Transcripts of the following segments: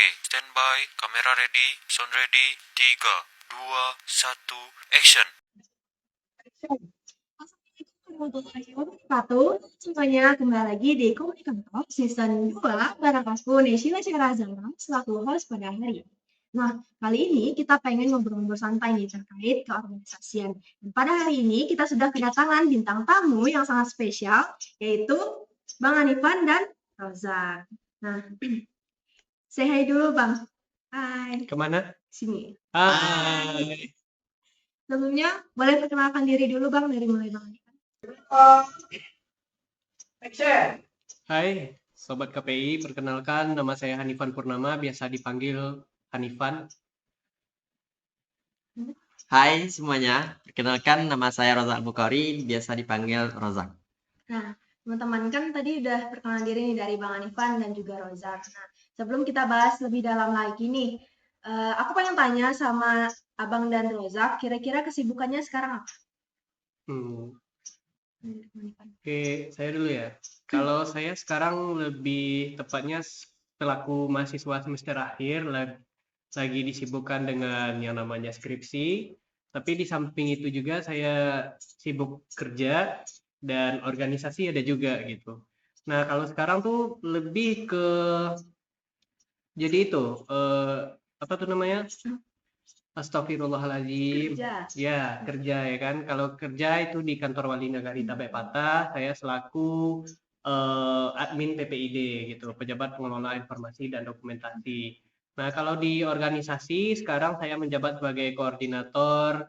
Oke, standby, kamera ready, sound ready, 3, 2, 1, action. Assalamualaikum warahmatullahi wabarakatuh. Semuanya kembali lagi di Komunikator Season 2 bareng aku Neshila Syarazana selaku host pada hari ini. Nah, kali ini kita pengen ngobrol-ngobrol santai nih terkait keorganisasian. Dan pada hari ini kita sudah kedatangan bintang tamu yang sangat spesial, yaitu Bang Anifan dan Rozak. Nah, say hi dulu Bang. Hai. Kemana? Sini. Hai. Sebelumnya boleh perkenalkan diri dulu Bang, dari mulai Bang Anifan. Hai, Sobat KPI. Perkenalkan, nama saya Hanifan Purnama, biasa dipanggil Hanifan. Hai semuanya, perkenalkan nama saya Rozak Bukhari, biasa dipanggil Rozak. Nah, teman-teman kan tadi udah perkenalan diri nih dari Bang Anifan dan juga Rozak. Nah, sebelum kita bahas lebih dalam lagi nih, aku pengen tanya sama Abang dan Rozak, kira-kira kesibukannya sekarang apa? Oke, saya dulu ya. Kalau saya sekarang lebih tepatnya selaku mahasiswa semester akhir, lagi disibukkan dengan yang namanya skripsi. Tapi di samping itu juga saya sibuk kerja dan organisasi ada juga gitu. Nah, kalau sekarang tuh lebih ke jadi itu apa tuh namanya? Astagfirullahaladzim. Kerja. Ya, kerja ya kan. Kalau kerja itu di kantor Wali Nagari Tabek Patah, saya selaku admin PPID gitu, pejabat pengelola informasi dan dokumentasi. Nah, kalau di organisasi sekarang saya menjabat sebagai koordinator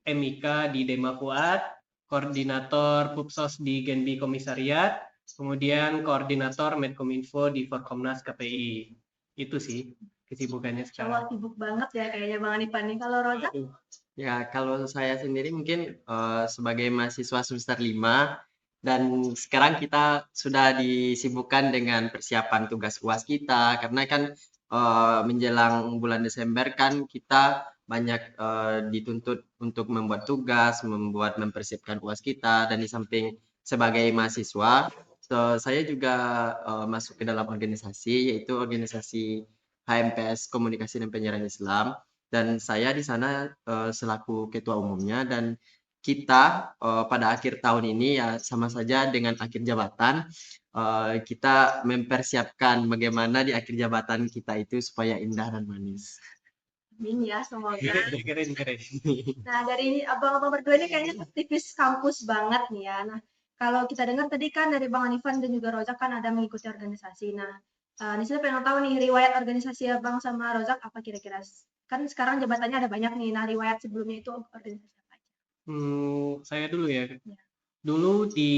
MIK di Dema Fuad, koordinator Pupsos di Genbi Komisariat, kemudian koordinator Medkominfo di Forkomnas KPI. Itu sih kesibukannya sekarang. Sibuk banget ya kayaknya Bang Anifan nih. Kalau Rozak? Ya, kalau saya sendiri mungkin sebagai mahasiswa semester 5 dan sekarang kita sudah disibukkan dengan persiapan tugas UAS kita karena kan menjelang bulan Desember kan kita banyak dituntut untuk membuat tugas, mempersiapkan UAS kita, dan di samping sebagai mahasiswa saya juga masuk ke dalam organisasi, yaitu organisasi HMPS Komunikasi dan Penyiaran Islam, dan saya di sana selaku ketua umumnya. Dan kita pada akhir tahun ini ya sama saja dengan akhir jabatan, kita mempersiapkan bagaimana di akhir jabatan kita itu supaya indah dan manis. Amin ya, semoga. Keren. Nah, dari abang-abang berdua ini kayaknya aktivis kampus banget nih ya. Nah, kalau kita dengar tadi kan dari Bang Anifan dan juga Rozak kan ada mengikuti organisasi. Nah, ini saya pengen tahu nih riwayat organisasi Abang sama Rozak apa kira-kira? Kan sekarang jabatannya ada banyak nih. Nah, riwayat sebelumnya itu organisasi apa aja? Saya dulu ya. Dulu di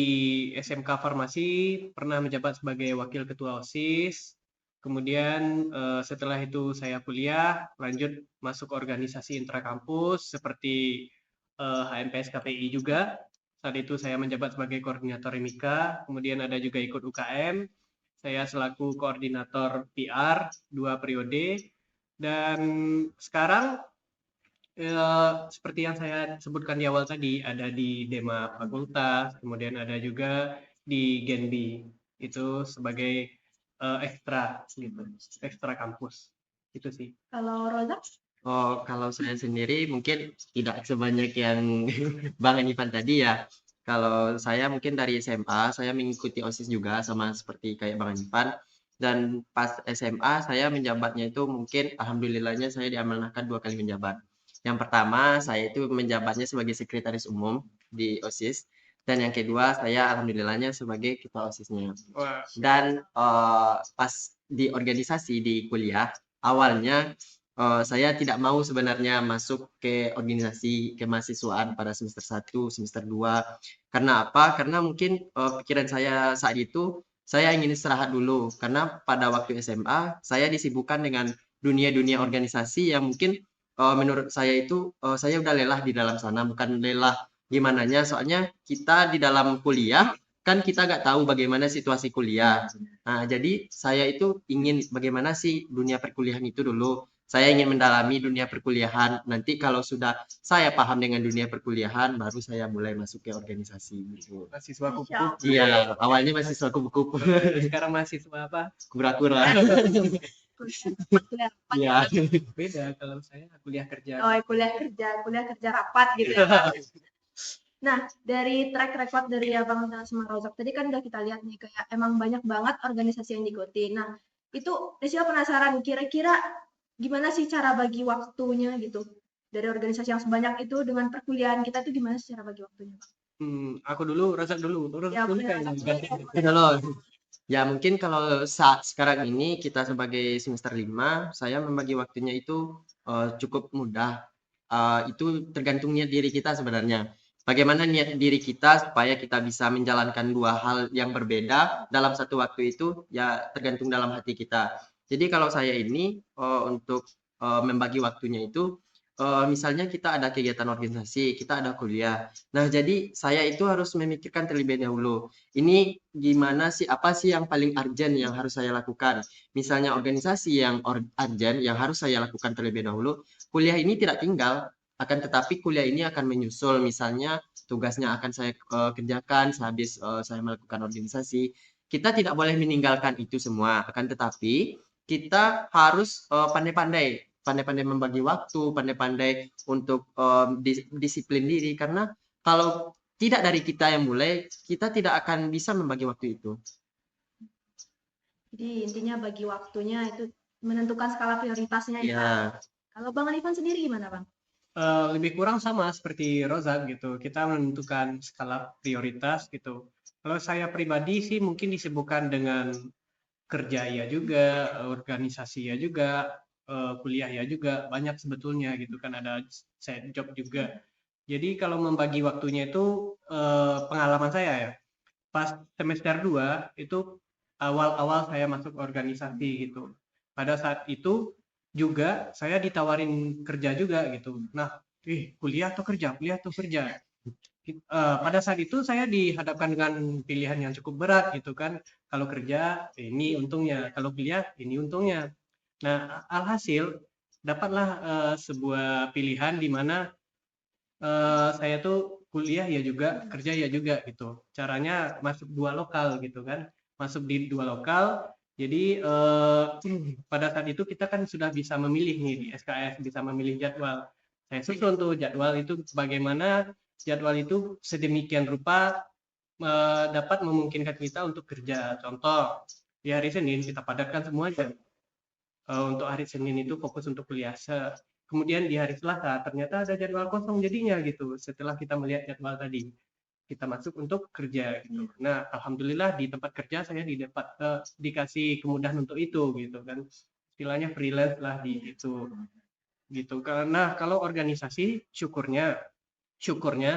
SMK Farmasi pernah menjabat sebagai wakil ketua OSIS. Kemudian setelah itu saya kuliah, lanjut masuk organisasi intrakampus seperti HMPS KPI juga. Saat itu saya menjabat sebagai koordinator MIKA, kemudian ada juga ikut UKM. Saya selaku koordinator PR 2 periode. Dan sekarang seperti yang saya sebutkan di awal tadi, ada di Dema Fakultas, kemudian ada juga di Genbi, itu sebagai ekstra gitu, ekstra kampus. Itu sih. Kalau Rozak? Oh, kalau saya sendiri mungkin tidak sebanyak yang Bang Anifan tadi ya. Kalau saya mungkin dari SMA, saya mengikuti OSIS juga sama seperti kayak Bang Anifan. Dan pas SMA saya menjabatnya itu mungkin alhamdulillahnya saya diamanahkan 2 kali menjabat. Yang pertama saya itu menjabatnya sebagai sekretaris umum di OSIS. Dan yang kedua saya alhamdulillahnya sebagai ketua OSISnya. Dan pas di organisasi di kuliah, awalnya saya tidak mau sebenarnya masuk ke organisasi kemahasiswaan pada semester 1, semester 2. Karena apa? Karena mungkin pikiran saya saat itu, saya ingin istirahat dulu. Karena pada waktu SMA, saya disibukkan dengan dunia-dunia organisasi yang mungkin menurut saya itu, saya udah lelah di dalam sana. Bukan lelah gimananya, soalnya kita di dalam kuliah, kan kita nggak tahu bagaimana situasi kuliah. Nah, jadi saya itu ingin bagaimana sih dunia perkuliahan itu dulu. Saya ingin mendalami dunia perkuliahan. Nanti kalau sudah saya paham dengan dunia perkuliahan, baru saya mulai masuk ke organisasi gitu. Mahasiswa kupu-kupu. Iya, awalnya mahasiswa kupu-kupu. Sekarang mahasiswa apa? Kura-kura. kuliah rapat Iya. Beda kalau saya kuliah kerja. Oh, kuliah kerja rapat gitu ya, Bang. Nah, dari track record dari Abang sama Rozak tadi kan udah kita lihat nih kayak emang banyak banget organisasi yang diikuti. Nah, itu Desila penasaran kira-kira gimana sih cara bagi waktunya gitu dari organisasi yang sebanyak itu dengan perkuliahan kita tuh gimana sih cara bagi waktunya, Bang? Aku dulu, Razak dulu. Razak Ya, dulu boleh kayaknya. Razak dulu. Gitu loh. Ya mungkin kalau saat sekarang ini kita sebagai semester 5, saya membagi waktunya itu cukup mudah. Itu tergantungnya diri kita sebenarnya. Bagaimana niat diri kita supaya kita bisa menjalankan dua hal yang berbeda dalam satu waktu itu ya tergantung dalam hati kita. Jadi kalau saya ini untuk membagi waktunya itu misalnya kita ada kegiatan organisasi, kita ada kuliah. Nah, jadi saya itu harus memikirkan terlebih dahulu. Ini gimana sih, apa sih yang paling urgent yang harus saya lakukan? Misalnya organisasi yang urgent yang harus saya lakukan terlebih dahulu, kuliah ini tidak tinggal, akan tetapi kuliah ini akan menyusul. Misalnya tugasnya akan saya kerjakan sehabis saya melakukan organisasi. Kita tidak boleh meninggalkan itu semua, akan tetapi kita harus pandai-pandai membagi waktu, pandai-pandai untuk disiplin diri karena kalau tidak dari kita yang mulai, kita tidak akan bisa membagi waktu itu. Jadi intinya bagi waktunya itu menentukan skala prioritasnya ya. Ya, Kalau Bang Alifan sendiri gimana, Bang? Lebih kurang sama seperti Rozak gitu. Kita menentukan skala prioritas gitu. Kalau saya pribadi sih mungkin disibukkan dengan kerja ya juga, organisasi ya juga, kuliah ya juga, banyak sebetulnya gitu kan, ada side job juga. Jadi kalau membagi waktunya itu pengalaman saya ya, pas semester 2 itu awal-awal saya masuk organisasi gitu. Pada saat itu juga saya ditawarin kerja juga gitu. Nah, kuliah atau kerja, kuliah atau kerja. Pada saat itu saya dihadapkan dengan pilihan yang cukup berat gitu kan. Kalau kerja ini untungnya, kalau kuliah ini untungnya. Nah, alhasil dapatlah sebuah pilihan di mana saya tuh kuliah ya juga, kerja ya juga gitu. Caranya masuk dua lokal gitu kan. Masuk di dua lokal. Jadi pada saat itu kita kan sudah bisa memilih nih di SKS, bisa memilih jadwal. Saya susun tuh jadwal itu bagaimana jadwal itu sedemikian rupa dapat memungkinkan kita untuk kerja. Contoh, di hari Senin kita padatkan semuanya. Untuk hari Senin itu fokus untuk kuliah. Kemudian di hari Selasa ternyata ada jadwal kosong jadinya gitu. Setelah kita melihat jadwal tadi, kita masuk untuk kerja gitu. Nah, alhamdulillah di tempat kerja saya dikasih kemudahan untuk itu gitu kan. Istilahnya freelance lah di itu gitu. Karena kalau organisasi syukurnya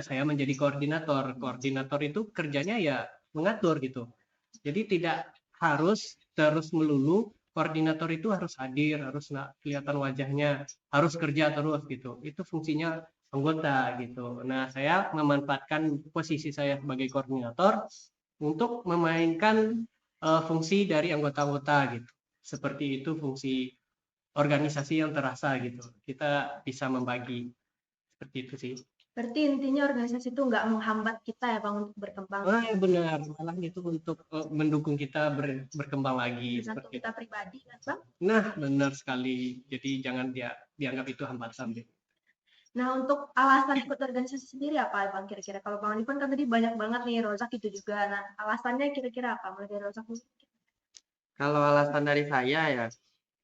saya menjadi koordinator. Koordinator itu kerjanya ya mengatur gitu. Jadi tidak harus terus melulu koordinator itu harus hadir, harus kelihatan wajahnya, harus kerja terus gitu. Itu fungsinya anggota gitu. Nah, saya memanfaatkan posisi saya sebagai koordinator untuk memainkan fungsi dari anggota-anggota gitu. Seperti itu fungsi organisasi yang terasa gitu. Kita bisa membagi seperti itu sih. Berarti intinya organisasi itu nggak menghambat kita ya, Bang, untuk berkembang. Benar, malah itu untuk mendukung kita berkembang lagi Tergantung seperti kita itu. pribadi kan, Bang. Nah, benar sekali. Jadi jangan dianggap itu hambatan deh. Nah, untuk alasan ikut organisasi sendiri apa, Bang, kira-kira? Kalau Bang Alifan kan tadi banyak banget nih, Rozak itu juga. Nah, alasannya kira-kira apa? Mulai dari Rozak dulu. kalau alasan dari saya ya,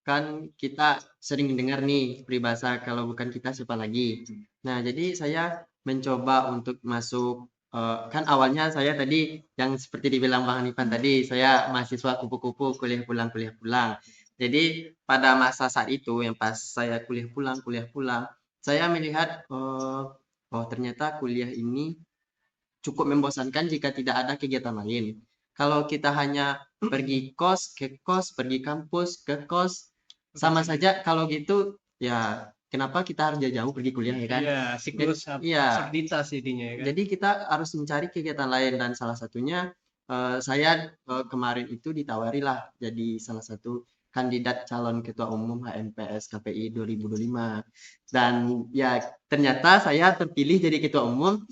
kan kita sering dengar nih peribahasa kalau bukan kita siapa lagi. Nah, jadi saya mencoba untuk masuk kan awalnya saya tadi yang seperti dibilang Bang Hanifan tadi, saya mahasiswa kupu-kupu kuliah pulang. Jadi pada masa saat itu yang pas saya kuliah pulang, saya melihat oh ternyata kuliah ini cukup membosankan jika tidak ada kegiatan lain. Kalau kita hanya pergi kos, ke kos, pergi kampus, ke kos, sama saja kalau gitu ya kenapa kita harus jauh-jauh pergi kuliah ya kan? Iya, siklus Iya. absurditas intinya ya kan. Jadi kita harus mencari kegiatan lain dan salah satunya saya kemarin itu ditawarilah jadi salah satu kandidat calon ketua umum HMPS KPI 2025 dan ya ternyata saya terpilih jadi ketua umum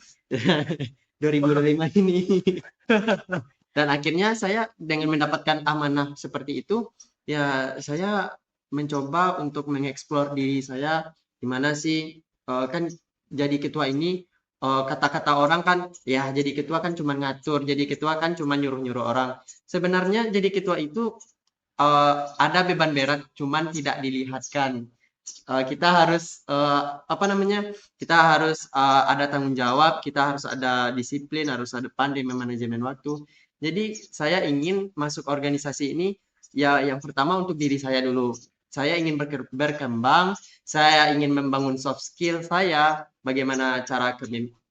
2025 ini dan akhirnya saya dengan mendapatkan amanah seperti itu ya saya mencoba untuk mengeksplor diri saya gimana sih, kan jadi ketua ini, kata-kata orang kan ya jadi ketua kan cuma ngatur, jadi ketua kan cuma nyuruh-nyuruh orang. Sebenarnya jadi ketua itu ada beban berat cuman tidak dilihatkan. Kita harus apa namanya? Kita harus ada tanggung jawab, kita harus ada disiplin, harus ada pandai memanajemen waktu. Jadi saya ingin masuk organisasi ini ya yang pertama untuk diri saya dulu. Saya ingin berkembang, saya ingin membangun soft skill saya, bagaimana cara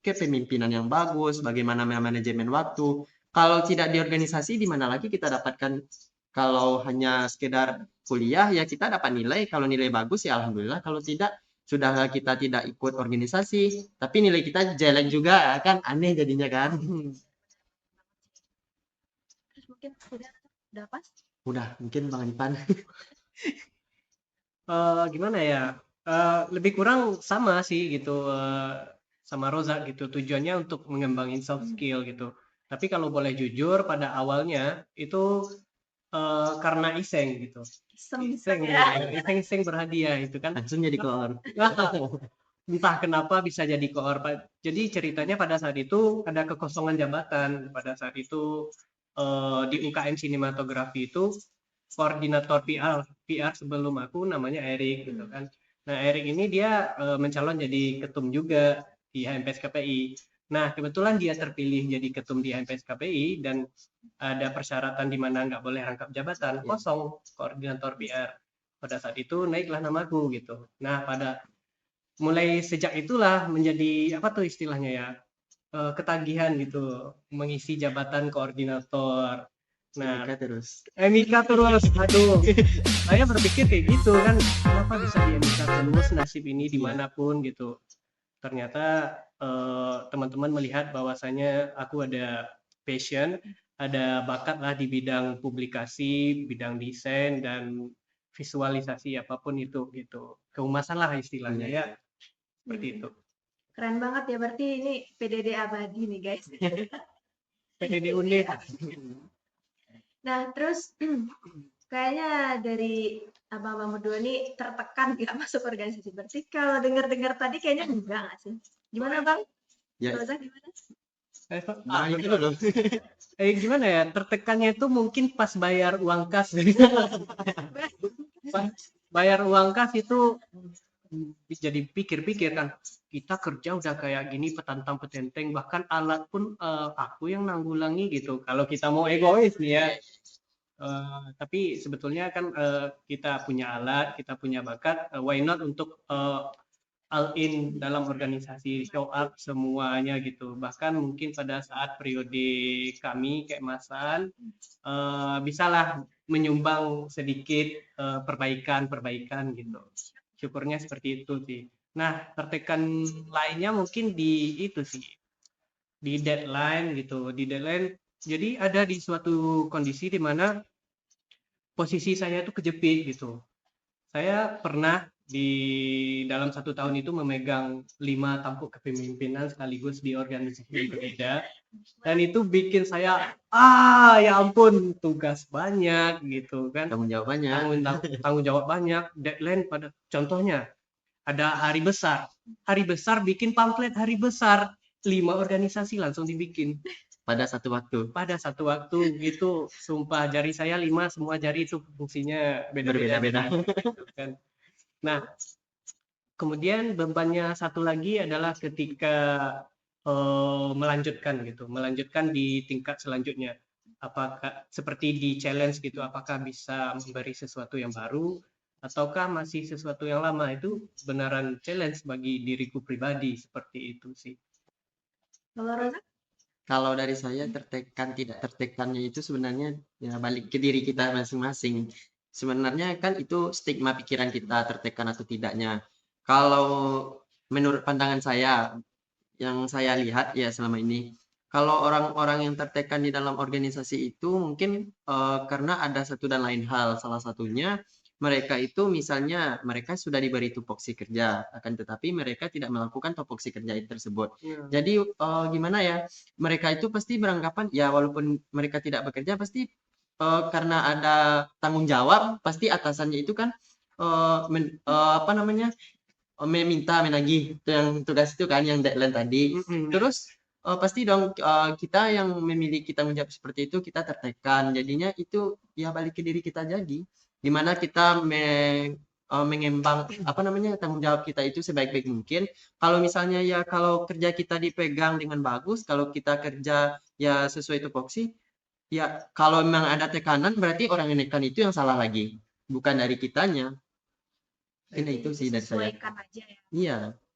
kepemimpinan yang bagus, bagaimana manajemen waktu. Kalau tidak di organisasi, di mana lagi kita dapatkan kalau hanya sekedar kuliah ya kita dapat nilai, kalau nilai bagus ya alhamdulillah, kalau tidak sudah kita tidak ikut organisasi, tapi nilai kita jelek juga kan aneh jadinya kan. Terus mungkin udah pas? Udah, mungkin Bang Ipan. Gimana ya? Lebih kurang sama sih gitu sama Roza gitu. Tujuannya untuk mengembangin soft skill gitu. Tapi kalau boleh jujur pada awalnya itu karena iseng gitu. Iseng ya. ya. Iseng berhadiah itu kan. Langsung jadi koor. Entah kenapa bisa jadi koor. Jadi ceritanya pada saat itu ada kekosongan jabatan. Pada saat itu di UKM sinematografi itu koordinator PR sebelum aku namanya Erik gitu kan. Nah Erik ini dia mencalon jadi ketum juga di HMPS KPI. Nah kebetulan dia terpilih jadi ketum di HMPS KPI dan ada persyaratan di mana nggak boleh rangkap jabatan, kosong koordinator PR. Pada saat itu naiklah namaku gitu. Nah mulai sejak itulah menjadi apa tuh istilahnya ya, ketagihan gitu mengisi jabatan koordinator. Nah, Nikah terus. Nikah terus, aduh. Saya berpikir kayak gitu kan, kenapa bisa di nikah terus nasib ini dimanapun gitu. Ternyata teman-teman melihat bahwasanya aku ada passion, ada bakat lah di bidang publikasi, bidang desain dan visualisasi apapun itu gitu. Kehumasan lah istilahnya ya, seperti itu. Keren banget ya, berarti ini PDD abadi nih guys. PDD Unif. Nah, terus kayaknya dari abang-abang berdua nih tertekan nggak masuk organisasi. Berarti kalau dengar-dengar tadi kayaknya enggak nggak sih? Gimana Bang? Ya, Roza gimana? itu dulu. Gimana ya, tertekannya itu mungkin pas bayar uang kas. Bayar uang kas itu jadi pikir-pikir kan, kita kerja udah kayak gini petantang petenteng, bahkan alat pun aku yang nanggulangi gitu kalau kita mau egois nih ya. Tapi sebetulnya kan kita punya alat, kita punya bakat, why not untuk all in dalam organisasi, show up semuanya gitu. Bahkan mungkin pada saat periode kami keemasan bisalah menyumbang sedikit perbaikan gitu. Syukurnya seperti itu sih. Nah, tertekan lainnya mungkin di itu sih, di deadline gitu. Di deadline, jadi ada di suatu kondisi di mana posisi saya itu kejepit gitu. Saya pernah di dalam 1 tahun itu memegang 5 tampuk kepemimpinan sekaligus di organisasi berbeda, dan itu bikin saya ya ampun, tugas banyak gitu kan, Tanggung jawabnya. tanggung jawab banyak, deadline pada contohnya ada hari besar bikin pamflet hari besar 5 organisasi langsung dibikin Pada satu waktu. gitu. Sumpah jari saya 5, semua jari itu fungsinya Berbeda-beda. gitu kan. Nah, kemudian bebannya satu lagi adalah ketika melanjutkan di tingkat selanjutnya. Apakah seperti di challenge gitu, apakah bisa memberi sesuatu yang baru ataukah masih sesuatu yang lama. Itu beneran challenge bagi diriku pribadi, seperti itu sih. Kalau Roza? Kalau dari saya tertekan tidak tertekannya itu sebenarnya ya balik ke diri kita masing-masing. Sebenarnya kan itu stigma pikiran kita tertekan atau tidaknya. Kalau menurut pandangan saya, yang saya lihat ya selama ini, kalau orang-orang yang tertekan di dalam organisasi itu mungkin karena ada satu dan lain hal. Salah satunya mereka itu misalnya mereka sudah diberi tupoksi kerja, akan tetapi mereka tidak melakukan tupoksi kerja tersebut. Jadi gimana ya? Mereka itu pasti beranggapan ya walaupun mereka tidak bekerja pasti karena ada tanggung jawab, pasti atasannya itu kan apa namanya, meminta menagih itu yang tugas itu kan yang deadline tadi. Terus pasti dong kita yang memiliki tanggung jawab seperti itu kita tertekan. Jadinya itu ya balik ke diri kita jadi dimana kita mengembang apa namanya tanggung jawab kita itu sebaik-baik mungkin. Kalau misalnya ya kalau kerja kita dipegang dengan bagus, kalau kita kerja ya sesuai tupoksi, ya kalau memang ada tekanan berarti orang yang nekan itu yang salah lagi, bukan dari kitanya. Ini itu sih dari saya. Sesuaikan aja ya.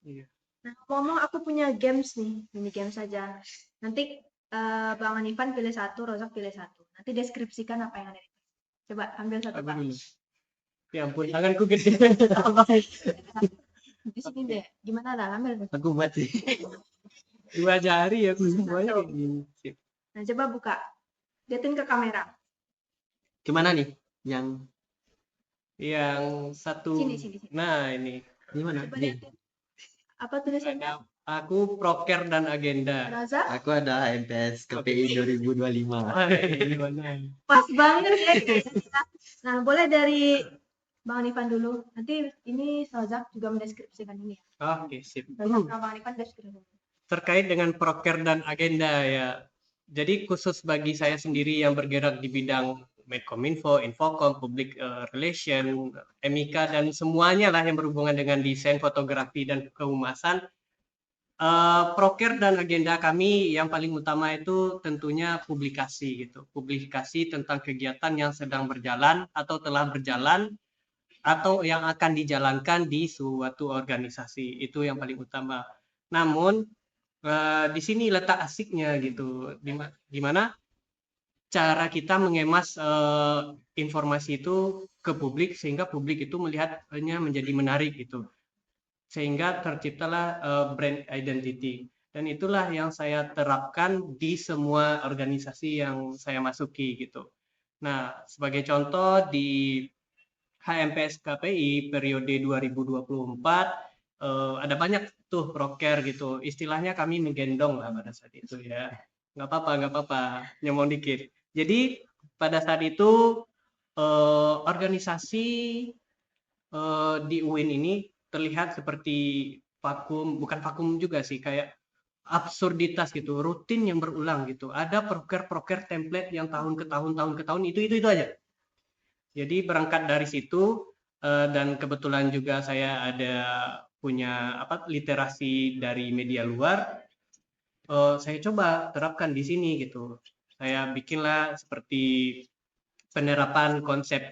Iya. Nah, ngomong aku punya games nih, mini games saja. Nanti Bang Hanifan pilih satu, Rozak pilih satu. Nanti deskripsikan apa yang ada di tas. Coba ambil satu, Aku Pak. dulu. Ya ampun, tanganku gede. Di sini deh. Gimana dah? Ambil deh. Aku buat sih. 2 jari aku semuanya kayak gini. Sip. Nah, coba buka. Liatin ke kamera. Gimana nih? Yang satu. Sini. Nah, ini. Gimana? Coba Nih. liatin. Apa tulisannya? Ada aku proker dan agenda. Rozak? Aku ada HMPS KPI 2025. Gimana? Pas banget ya. Nah, boleh dari Bang Hanifan dulu. Nanti ini Rozak juga mendeskripsikan ini ya. Oke, sip. Rozak sama Bang Hanifan deskripsikan. Terkait dengan proker dan agenda ya. Jadi khusus bagi saya sendiri yang bergerak di bidang Medcominfo, Infocom, Public Relation, MIK dan semuanya lah yang berhubungan dengan desain, fotografi dan kehumasan. Proker dan agenda kami yang paling utama itu tentunya publikasi gitu. Publikasi tentang kegiatan yang sedang berjalan atau telah berjalan atau yang akan dijalankan di suatu organisasi. Itu yang paling utama. Namun di sini letak asiknya gitu, di mana cara kita mengemas informasi itu ke publik sehingga publik itu melihatnya menjadi menarik gitu, sehingga terciptalah brand identity, dan itulah yang saya terapkan di semua organisasi yang saya masuki gitu. Nah, sebagai contoh di HMPS KPI periode 2024 ada banyak tuh proker gitu. Istilahnya kami menggendong lah pada saat itu ya. Nggak apa-apa, nyomong dikit. Jadi pada saat itu organisasi di UIN ini terlihat seperti vakum, bukan vakum juga sih, kayak absurditas gitu, rutin yang berulang gitu. Ada proker-proker template yang tahun ke tahun itu aja. Jadi berangkat dari situ dan kebetulan juga saya ada punya literasi dari media luar, saya coba terapkan di sini gitu. Saya bikinlah seperti penerapan konsep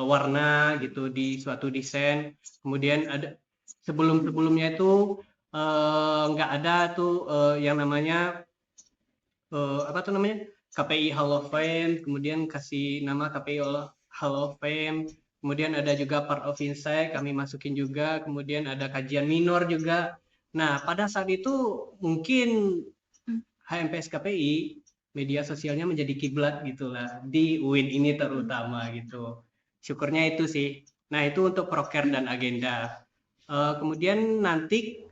warna gitu di suatu desain. Kemudian ada sebelumnya itu nggak ada tuh yang namanya KPI Hall of Fame, kemudian kasih nama KPI Hall of Fame, kemudian ada juga part of insight kami masukin juga, kemudian ada kajian minor juga. Nah, pada saat itu mungkin HMPS KPI media sosialnya menjadi kiblat gitulah di UIN ini terutama gitu. Syukurnya itu sih. Nah, itu untuk proker dan agenda. Kemudian nanti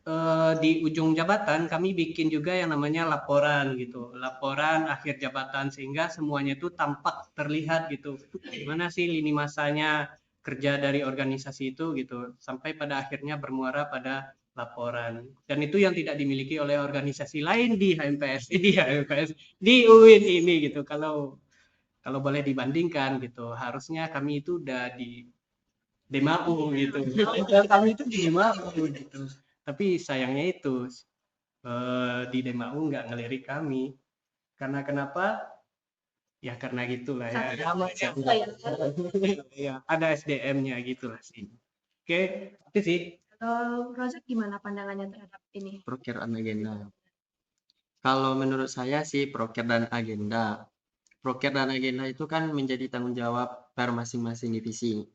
di ujung jabatan kami bikin juga yang namanya laporan gitu, laporan akhir jabatan, sehingga semuanya itu tampak terlihat gitu, gimana sih lini masanya kerja dari organisasi itu gitu, sampai pada akhirnya bermuara pada laporan. Dan itu yang tidak dimiliki oleh organisasi lain di HMPS di UIN ini gitu. Kalau boleh dibandingkan gitu, harusnya kami itu udah di Demau gitu. Kami itu di Demau gitu. Tapi sayangnya itu di Demau nggak ngelirik kami. Karena kenapa? Ya karena gitulah ya. Ya, ada SDM-nya gitulah sih. Oke, itu sih. Kalau Rozak gimana pandangannya terhadap ini? Proker dan agenda. Kalau menurut saya sih proker dan agenda itu kan menjadi tanggung jawab per masing-masing divisi.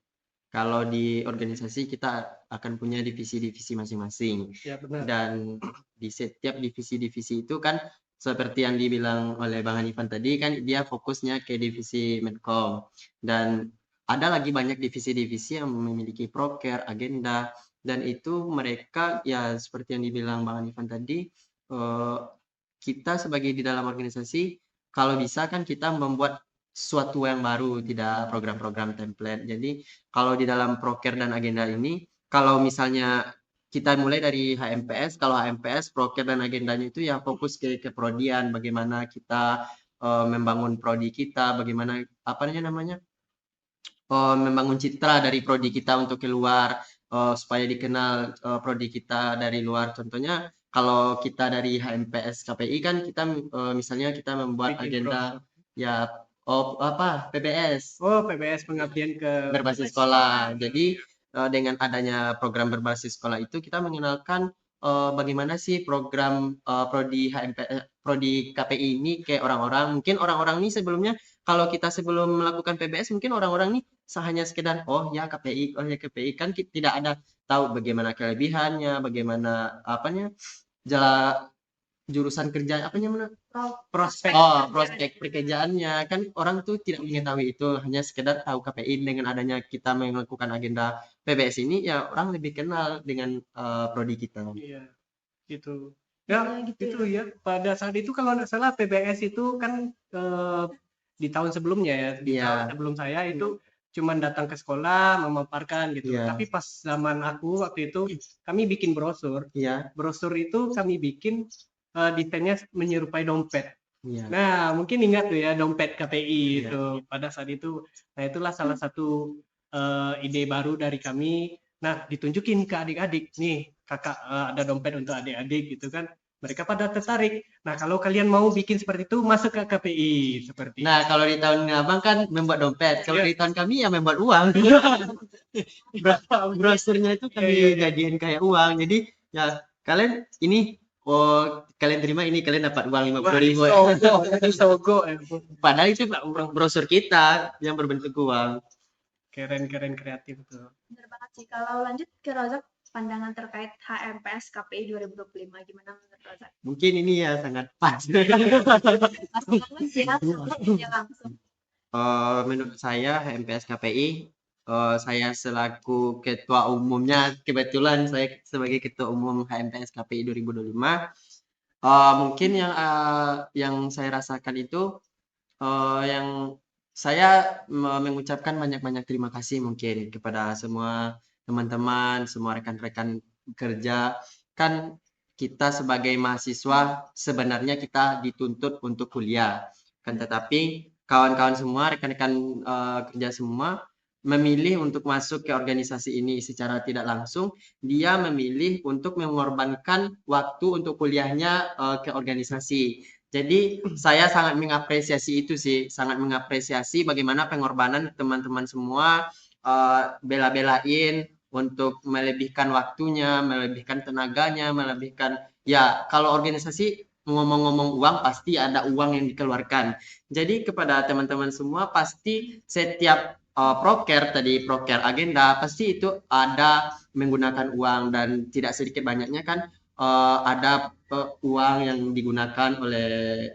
Kalau di organisasi kita akan punya divisi-divisi masing-masing. Ya, benar. Dan di setiap divisi-divisi itu kan seperti yang dibilang oleh Bang Hanifan tadi kan dia fokusnya ke divisi Medcom. Dan ada lagi banyak divisi-divisi yang memiliki proker, agenda, dan itu mereka ya seperti yang dibilang Bang Hanifan tadi, kita sebagai di dalam organisasi kalau bisa kan kita membuat sesuatu yang baru, tidak program-program template. Jadi kalau di dalam proker dan agenda ini, kalau misalnya kita mulai dari HMPS, kalau HMPS proker dan agendanya itu ya fokus ke keprodian, bagaimana kita membangun prodi kita, bagaimana apa namanya membangun citra dari prodi kita untuk keluar supaya dikenal prodi kita dari luar. Contohnya kalau kita dari HMPS KPI kan kita misalnya kita membuat Bikin agenda brosur. ya apa PBS Oh, PBS pengabdian ke berbasis sekolah. Jadi dengan adanya program berbasis sekolah itu kita mengenalkan bagaimana sih program prodi prodi KPI ini ke orang-orang. Mungkin orang-orang ini sebelumnya kalau kita sebelum melakukan PBS mungkin orang-orang ini hanya sekedar oh ya KPI, oh ya KPI kan tidak ada tahu bagaimana kelebihannya, bagaimana apanya jala jurusan kerja apa namanya prospek. prospek pekerjaannya kan orang tuh tidak mengetahui itu hanya sekedar tahu KPI. Dengan adanya kita melakukan agenda PBS ini ya orang lebih kenal dengan prodi kita. Iya, gitu. Ya, Ya, gitu itu ya. Pada saat itu kalau nggak salah PBS itu kan di tahun sebelumnya ya, di Iya. tahun sebelum saya itu cuman datang ke sekolah memaparkan gitu. Iya. Tapi pas zaman aku waktu itu kami bikin brosur. Iya. Brosur itu kami bikin desainnya menyerupai dompet. Iya. Nah, mungkin ingat tuh ya dompet KPI Iya. itu pada saat itu. Nah, itulah salah satu ide baru dari kami. Nah, ditunjukin ke adik-adik. Nih, kakak ada dompet untuk adik-adik gitu kan. Mereka pada tertarik. Nah, kalau kalian mau bikin seperti itu, masuk ke KPI seperti Nah, kalau di tahun abang kan membuat dompet. Kalau Iya. di tahun kami ya membuat uang. Brosurnya itu kami Iya, iya. jadiin kayak uang. Jadi ya kalian ini kalian terima ini kalian dapat uang 50.000. Sogo. Padahal itu brosur kita yang berbentuk uang. Keren kreatif tuh. Bener banget sih. Kalau lanjut ke Razak, pandangan terkait HMPS KPI 2025 gimana menurut Razak? Mungkin ini ya sangat pas. Pas banget sih ya, langsung. Menurut saya HMPS KPI, saya selaku ketua umumnya, kebetulan saya sebagai ketua umum HMPS KPI 2025, mungkin yang saya rasakan itu yang saya mengucapkan banyak-banyak terima kasih mungkin kepada semua teman-teman, semua rekan-rekan kerja. Kan kita sebagai mahasiswa sebenarnya kita dituntut untuk kuliah. Kan tetapi kawan-kawan semua, rekan-rekan kerja semua memilih untuk masuk ke organisasi ini secara tidak langsung. Dia memilih untuk mengorbankan waktu untuk kuliahnya ke organisasi. Jadi saya sangat mengapresiasi itu sih, sangat mengapresiasi bagaimana pengorbanan teman-teman semua bela-belain untuk melebihkan waktunya, melebihkan tenaganya, melebihkan ya kalau organisasi ngomong-ngomong uang pasti ada uang yang dikeluarkan. Jadi kepada teman-teman semua pasti setiap proker tadi proker agenda pasti itu ada menggunakan uang dan tidak sedikit banyaknya kan ada uang yang digunakan oleh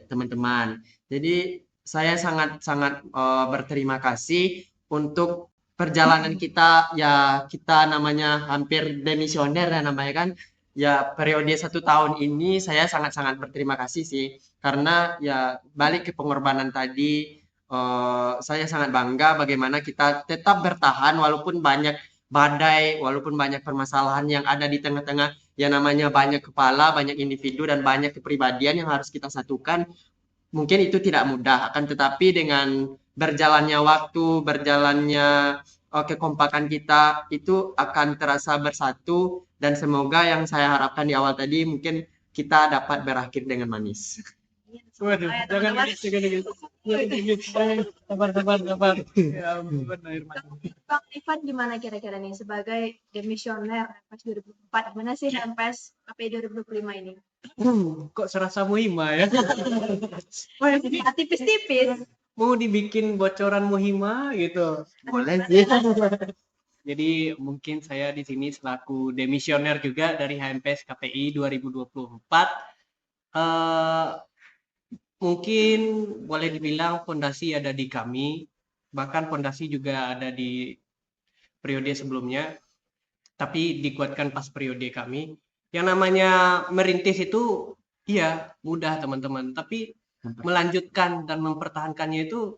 teman-teman. Jadi saya sangat berterima kasih untuk perjalanan kita ya kita namanya hampir demisioner ya namanya kan ya periode 1 tahun ini saya sangat-sangat berterima kasih sih karena ya balik ke pengorbanan tadi saya sangat bangga bagaimana kita tetap bertahan walaupun banyak badai walaupun banyak permasalahan yang ada di tengah-tengah ya namanya banyak kepala, banyak individu dan banyak kepribadian yang harus kita satukan. Mungkin itu tidak mudah, akan tetapi dengan berjalannya waktu, berjalannya kekompakan kita itu akan terasa bersatu dan semoga yang saya harapkan di awal tadi mungkin kita dapat berakhir dengan manis. Waduh, jangan gitu. Sabar. Ya ampun, air mata. Bang Ivan gimana kira-kira nih sebagai demisioner HMPS 2004 gimana sih HMPS KPI 2025 ini? Kok serasa muhima ya? Wah, ini Tipis-tipis. mau dibikin bocoran muhima gitu. Boleh sih. Jadi mungkin saya di sini selaku demisioner juga dari HMPS KPI 2024. Mungkin boleh dibilang fondasi ada di kami, bahkan fondasi juga ada di periode sebelumnya, tapi dikuatkan pas periode kami. Yang namanya merintis itu iya mudah teman-teman, tapi melanjutkan dan mempertahankannya itu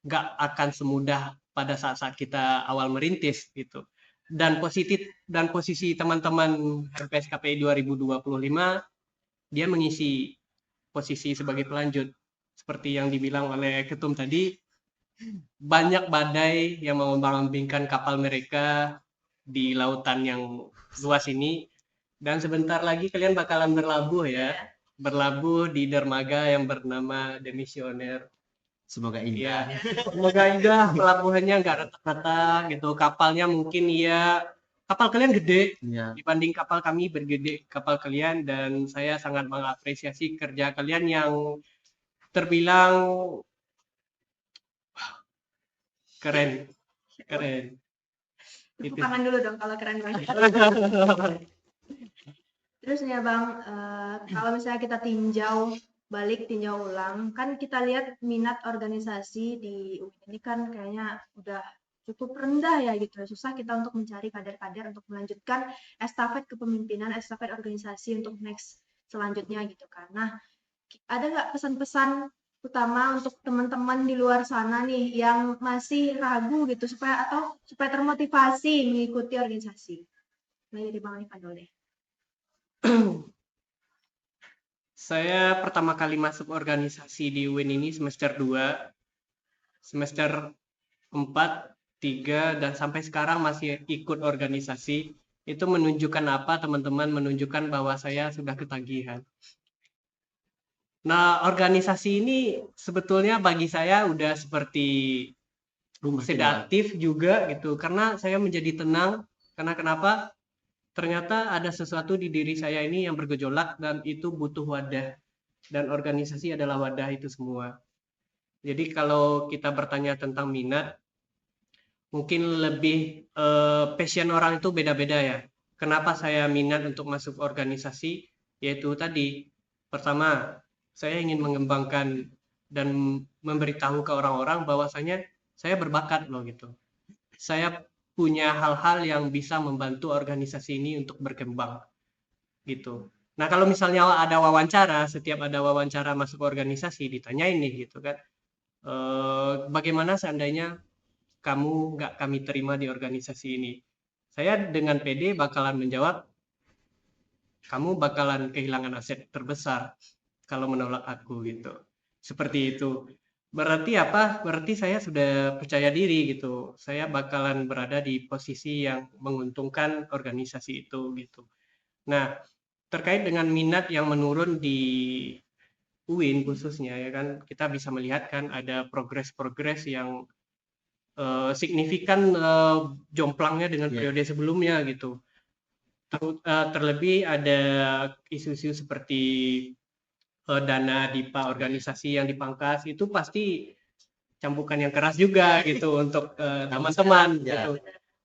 nggak akan semudah pada saat-saat kita awal merintis gitu. Dan posisi teman-teman LPSKPI 2025 dia mengisi posisi sebagai pelanjut. Seperti yang dibilang oleh Ketum tadi, banyak badai yang membangbingkan kapal mereka di lautan yang luas ini. Dan sebentar lagi kalian bakalan berlabuh ya. Berlabuh di dermaga yang bernama The Missioner. Semoga Ya, indah. semoga indah pelabuhannya nggak retak-retak gitu. Kapalnya mungkin ya, kapal kalian gede Ya, dibanding kapal kami bergede kapal kalian, dan saya sangat mengapresiasi kerja kalian yang terbilang keren, keren. Tepuk Itu. tangan dulu dong kalau keren banget. Terus nih ya Bang, kalau misalnya kita tinjau ulang, kan kita lihat minat organisasi di UIN ini kan kayaknya udah cukup rendah ya gitu. Susah kita untuk mencari kader-kader untuk melanjutkan estafet kepemimpinan, estafet organisasi untuk next selanjutnya gitu kan. Nah, ada nggak pesan-pesan utama untuk teman-teman di luar sana nih yang masih ragu gitu supaya termotivasi mengikuti organisasi? Nah, dari Bang Ivan dulu deh. Saya pertama kali masuk organisasi di UIN ini semester 2, semester 4, 3, dan sampai sekarang masih ikut organisasi. Itu menunjukkan apa, teman-teman? Menunjukkan bahwa saya sudah ketagihan. Nah, organisasi ini sebetulnya bagi saya udah seperti rumah tinggal. sedatif juga gitu, karena saya menjadi tenang. Karena kenapa? Ternyata ada sesuatu di diri saya ini yang bergejolak dan itu butuh wadah. Dan organisasi adalah wadah itu semua. Jadi kalau kita bertanya tentang minat, mungkin lebih passion orang itu beda-beda ya. Kenapa saya minat untuk masuk organisasi? Yaitu tadi, pertama, saya ingin mengembangkan dan memberitahu ke orang-orang bahwasanya saya berbakat loh gitu. Saya punya hal-hal yang bisa membantu organisasi ini untuk berkembang gitu. Nah, kalau misalnya ada wawancara, setiap ada wawancara masuk organisasi ditanyain nih gitu kan, bagaimana seandainya kamu nggak kami terima di organisasi ini? Saya dengan pede bakalan menjawab, kamu bakalan kehilangan aset terbesar kalau menolak aku gitu. Seperti itu. Berarti apa? Berarti saya sudah percaya diri gitu. Saya bakalan berada di posisi yang menguntungkan organisasi itu gitu. Nah, terkait dengan minat yang menurun di UIN khususnya ya kan, kita bisa melihat kan ada progres-progres yang signifikan jomplangnya dengan Ya, periode sebelumnya gitu. Terlebih ada isu-isu seperti dana DIPA organisasi yang dipangkas, itu pasti cambukan yang keras juga gitu untuk teman-teman ya. gitu.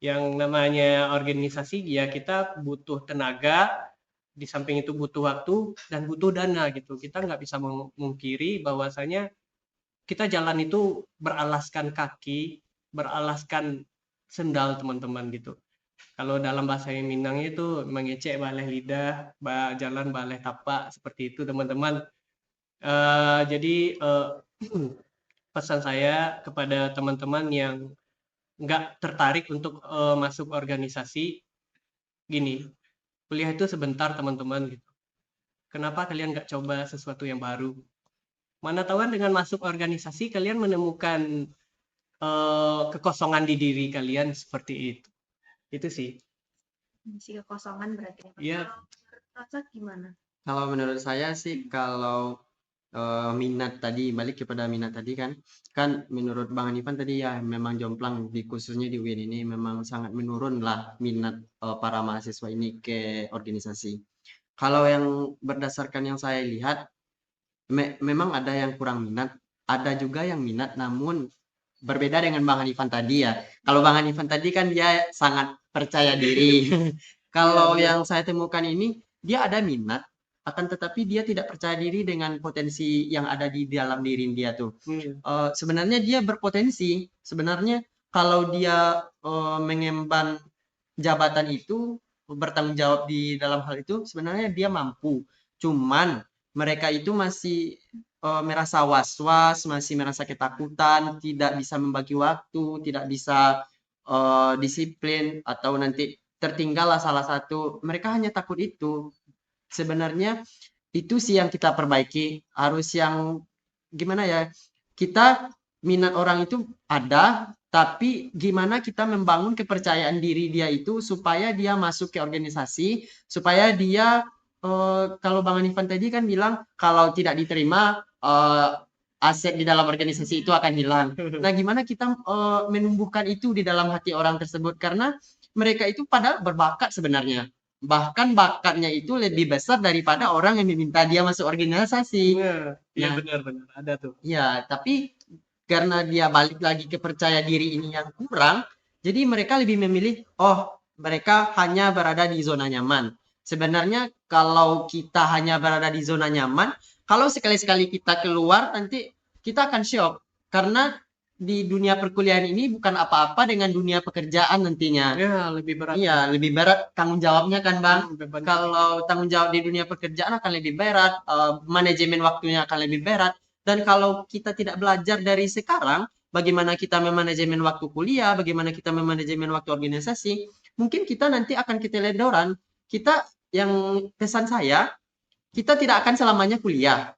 Yang namanya organisasi ya kita butuh tenaga, di samping itu butuh waktu dan butuh dana gitu. Kita nggak bisa memungkiri bahwasanya kita jalan itu beralaskan kaki, beralaskan sendal teman-teman gitu. Kalau dalam bahasa Minang itu mengecek baleh lidah, jalan baleh tapak, seperti itu teman-teman. Jadi pesan saya kepada teman-teman yang nggak tertarik untuk masuk organisasi, gini, kuliah itu sebentar teman-teman gitu. Kenapa kalian nggak coba sesuatu yang baru? Mana tahu dengan masuk organisasi kalian menemukan kekosongan di diri kalian seperti itu. Itu sih. Mengisi kekosongan berarti. Iya. Rasa gimana? Kalau menurut saya sih, kalau minat tadi, balik kepada minat tadi kan menurut Bang Hanifan tadi ya memang jomplang di khususnya di UIN ini memang sangat menurun lah minat para mahasiswa ini ke organisasi. Kalau yang berdasarkan yang saya lihat, memang ada yang kurang minat, ada juga yang minat namun berbeda dengan Bang Hanifan tadi ya. Kalau Bang Hanifan tadi kan dia sangat percaya diri. Kalau yang saya temukan ini, dia ada minat, akan tetapi dia tidak percaya diri dengan potensi yang ada di dalam diri dia tuh. Sebenarnya dia berpotensi. Sebenarnya kalau dia mengemban jabatan itu, bertanggung jawab di dalam hal itu, sebenarnya dia mampu. Cuman mereka itu masih merasa was-was, masih merasa ketakutan, tidak bisa membagi waktu, tidak bisa disiplin, atau nanti tertinggallah salah satu. Mereka hanya takut itu. Sebenarnya itu sih yang kita perbaiki. Harus yang gimana ya? Kita minat orang itu ada, tapi gimana kita membangun kepercayaan diri dia itu supaya dia masuk ke organisasi, supaya dia kalau Bang Anifan tadi kan bilang kalau tidak diterima aset di dalam organisasi itu akan hilang. Nah, gimana kita menumbuhkan itu di dalam hati orang tersebut, karena mereka itu padahal berbakat sebenarnya. Bahkan bakatnya itu lebih besar daripada orang yang meminta dia masuk organisasi. Iya, Nah, benar-benar ada tuh. ya, tapi karena dia balik lagi ke percaya diri ini yang kurang, jadi mereka lebih memilih, oh, mereka hanya berada di zona nyaman. Sebenarnya kalau kita hanya berada di zona nyaman, kalau sekali-sekali kita keluar, nanti kita akan shock. Karena di dunia perkuliahan ini bukan apa-apa dengan dunia pekerjaan nantinya. Ya, lebih berat. Iya, lebih berat tanggung jawabnya kan, Bang. Beban. Kalau tanggung jawab di dunia pekerjaan akan lebih berat, manajemen waktunya akan lebih berat. Dan kalau kita tidak belajar dari sekarang, bagaimana kita memanajemen waktu kuliah, bagaimana kita memanajemen waktu organisasi, mungkin kita nanti akan keteledoran. Kita, yang pesan saya, kita tidak akan selamanya kuliah.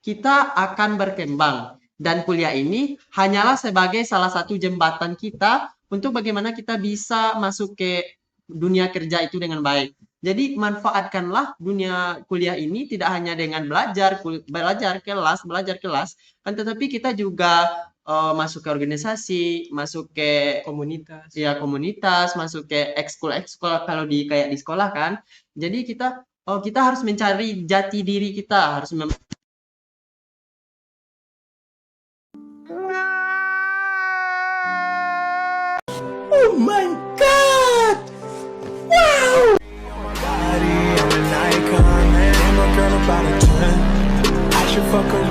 Kita akan berkembang. Dan kuliah ini hanyalah sebagai salah satu jembatan kita untuk bagaimana kita bisa masuk ke dunia kerja itu dengan baik. Jadi manfaatkanlah dunia kuliah ini tidak hanya dengan belajar kelas, kan, tetapi kita juga masuk ke organisasi, masuk ke Komunitas. ya komunitas, masuk ke ekskul kalau kayak di sekolah kan. Jadi kita harus mencari jati diri kita, harus Oh my God! Wow! Body, I'm an icon, man. I'm a girl about a 10. I should fuck her